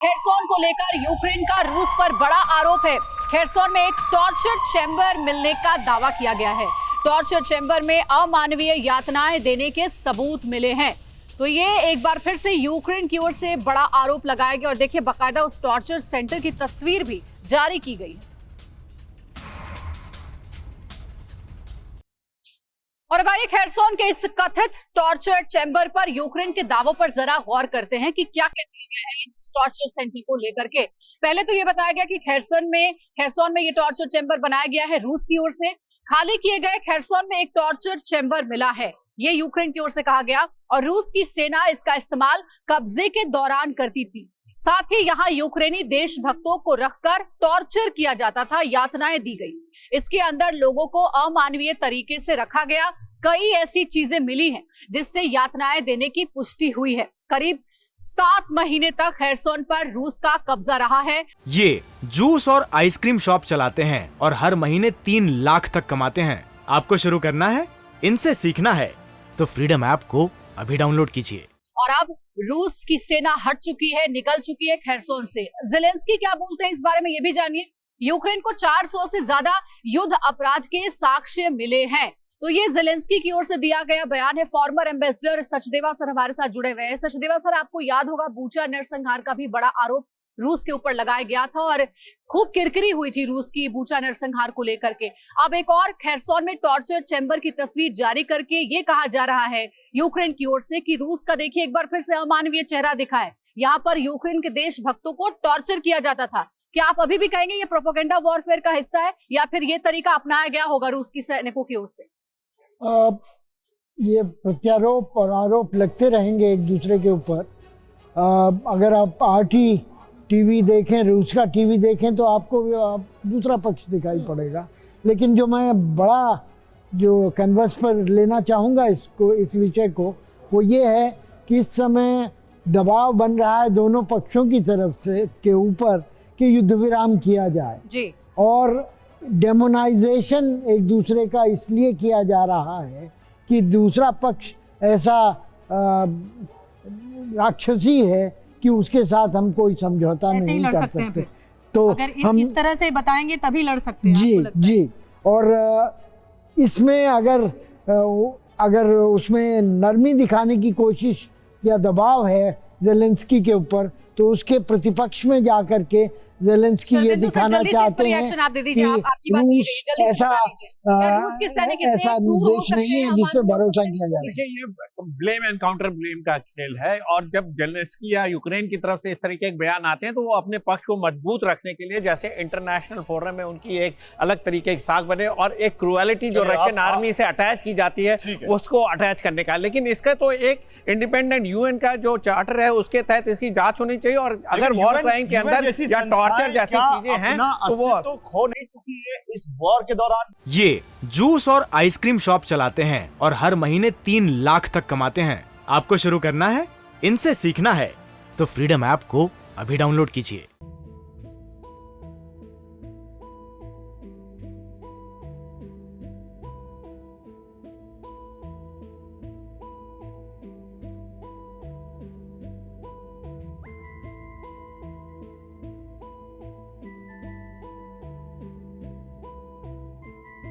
Kherson को लेकर Ukraine का रूस पर बड़ा आरोप है। खेरसोन में एक टॉर्चर चैम्बर मिलने का दावा किया गया है। टॉर्चर चैम्बर में अमानवीय यातनाएं देने के सबूत मिले हैं। तो ये एक बार फिर से यूक्रेन की ओर से बड़ा आरोप लगाया गया और देखिए बाकायदा उस टॉर्चर सेंटर की तस्वीर भी जारी की गई। और अब आइए खेरसोन के इस कथित टॉर्चर चैम्बर पर यूक्रेन के दावों पर जरा गौर करते हैं कि क्या कहते हैं इस टॉर्चर सेंटर को लेकर के। पहले तो ये बताया गया कि खेरसोन में ये टॉर्चर चैम्बर बनाया गया है रूस की ओर से। खाली किए गए खेरसोन में एक टॉर्चर चैम्बर मिला है, ये यूक्रेन की ओर से कहा गया और रूस की सेना इसका इस्तेमाल कब्जे के दौरान करती थी। साथ ही यहाँ यूक्रेनी देशभक्तों को रखकर टॉर्चर किया जाता था, यातनाएं दी गई। इसके अंदर लोगों को अमानवीय तरीके से रखा गया। कई ऐसी चीजें मिली हैं जिससे यातनाएं देने की पुष्टि हुई है। करीब 7 महीने तक खेरसोन पर रूस का कब्जा रहा है। ये जूस और आइसक्रीम शॉप चलाते हैं और हर महीने 3 लाख तक कमाते हैं। आपको शुरू करना है, इनसे सीखना है तो फ्रीडम ऐप को अभी डाउनलोड कीजिए। और अब रूस की सेना हट चुकी है, निकल चुकी है खेरसोन से। जेलेंस्की क्या बोलते हैं इस बारे में ये भी जानिए। यूक्रेन को 400 से ज्यादा युद्ध अपराध के साक्ष्य मिले हैं। तो ये जेलेंस्की की ओर से दिया गया बयान है। फॉर्मर एम्बेसडर सचदेवा सर हमारे साथ जुड़े हुए हैं। सचदेवा सर, आपको याद होगा बूचा नरसंहार का भी बड़ा आरोप रूस के ऊपर लगाया गया था और खूब किरकिरी हुई थी रूस की बूचा नरसंहार को लेकर के। अब एक और खेरसोन में टॉर्चर चैम्बर की तस्वीर जारी करके ये कहा जा रहा है यूक्रेन की ओर से कि रूस का देखिए एक बार फिर से अमानवीय चेहरा दिखा है। यहाँ पर यूक्रेन के देशभक्तों को टॉर्चर किया जाता था। क्या आप अभी भी कहेंगे ये प्रोपेगेंडा वॉरफेयर का हिस्सा है या फिर ये तरीका अपनाया गया होगा रूस की सैनिकों की ओर से? ये प्रत्यारोप और आरोप लगते रहेंगे एक दूसरे के ऊपर। अगर आप RT टीवी देखें, रूस का टीवी देखें तो आपको दूसरा पक्ष दिखाई पड़ेगा। लेकिन जो मैं बड़ा जो कैनवस पर लेना चाहूँगा इस विषय को, वो ये है कि इस समय दबाव बन रहा है दोनों पक्षों की तरफ से के ऊपर कि युद्ध विराम किया जाए जी। और डेमोनाइजेशन एक दूसरे का इसलिए किया जा रहा है कि दूसरा पक्ष ऐसा राक्षसी है कि उसके साथ हम कोई समझौता नहीं कर सकते। तो अगर हम इस तरह से बताएंगे तभी लड़ सकते हैं। जी। और इसमें अगर उसमें नरमी दिखाने की कोशिश या दबाव है जेलेंस्की के ऊपर, तो उसके प्रतिपक्ष में जाकर के जेलेंस्की ये दिखाना चाहते हैं कि रूस ऐसा देश नहीं है जिस पर भरोसा किया जाए। ये ब्लेम एंड काउंटर ब्लेम का खेल है और जब जेलेंस्की या यूक्रेन की तरफ से इस तरीके के बयान आते हैं तो वो अपने पक्ष को मजबूत रखने के लिए जैसे इंटरनेशनल फोरम में उनकी एक अलग तरीके की साख बने और एक क्रूएलिटी जो रशियन आर्मी से अटैच की जाती है उसको अटैच करने का। लेकिन इसका तो एक इंडिपेंडेंट UN का जो चार्टर है उसके तहत इसकी जांच होनी चाहिए और अगर वॉर क्राइम के अंदर या टॉर्चर जैसी चीजें हैं तो वो तो खो नहीं चुकी है इस वॉर के दौरान। ये जूस और आइसक्रीम शॉप चलाते हैं और हर महीने 3 लाख तक कमाते हैं। आपको शुरू करना है, इनसे सीखना है तो फ्रीडम ऐप को अभी डाउनलोड कीजिए।